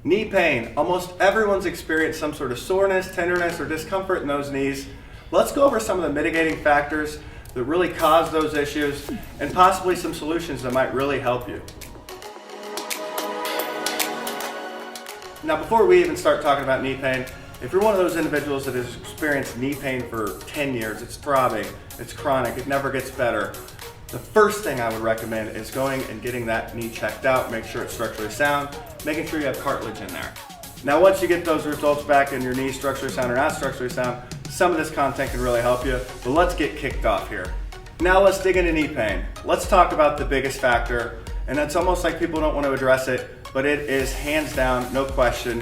Knee pain. Almost everyone's experienced some sort of soreness, tenderness, or discomfort in those knees. Let's go over some of the mitigating factors that really cause those issues and possibly some solutions that might really help you. Now, before we even start talking about knee pain, if you're one of those individuals that has experienced knee pain for 10 years, it's throbbing, it's chronic, it never gets better, the first thing I would recommend is going and getting that knee checked out, make sure it's structurally sound, making sure you have cartilage in there. Now, once you get those results back and your knee structurally sound or not structurally sound, some of this content can really help you, but let's get kicked off here. Now let's dig into knee pain. Let's talk about the biggest factor, and it's almost like people don't want to address it, but it is hands down, no question,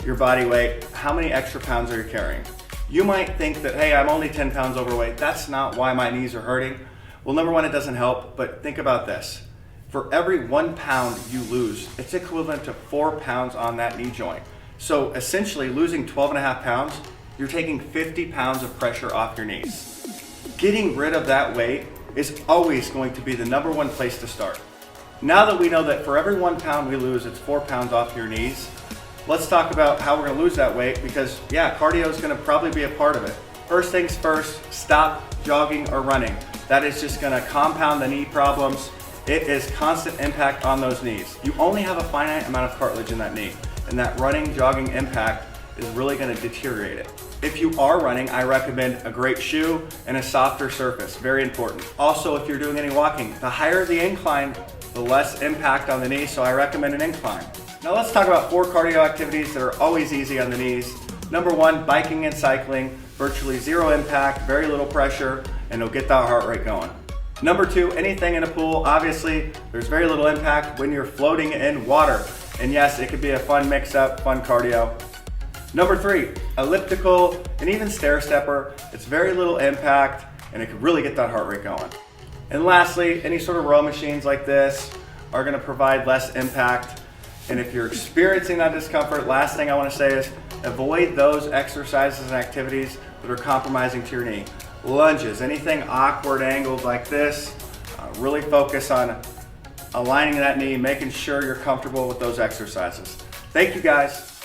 your body weight. How many extra pounds are you carrying? You might think that, hey, I'm only 10 pounds overweight. That's not why my knees are hurting. Well, number one, it doesn't help, but think about this. For every 1 pound you lose, it's equivalent to 4 pounds on that knee joint. So essentially losing 12.5 pounds, you're taking 50 pounds of pressure off your knees. Getting rid of that weight is always going to be the number one place to start. Now that we know that for every 1 pound we lose, it's 4 pounds off your knees, let's talk about how we're gonna lose that weight because yeah, cardio is gonna probably be a part of it. First things first, stop jogging or running. That is just gonna compound the knee problems. It is constant impact on those knees. You only have a finite amount of cartilage in that knee, and that running, jogging impact is really gonna deteriorate it. If you are running, I recommend a great shoe and a softer surface, very important. Also, if you're doing any walking, the higher the incline, the less impact on the knee, so I recommend an incline. Now let's talk about 4 cardio activities that are always easy on the knees. Number 1, biking and cycling, virtually zero impact, very little pressure, and it'll get that heart rate going. Number 2, anything in a pool. Obviously, there's very little impact when you're floating in water. And yes, it could be a fun mix-up, fun cardio. Number 3, elliptical and even stair stepper. It's very little impact and it can really get that heart rate going. And lastly, any sort of row machines like this are gonna provide less impact. And if you're experiencing that discomfort, last thing I wanna say is avoid those exercises and activities that are compromising to your knee. Lunges, anything awkward angled like this, really focus on aligning that knee, making sure you're comfortable with those exercises. Thank you guys.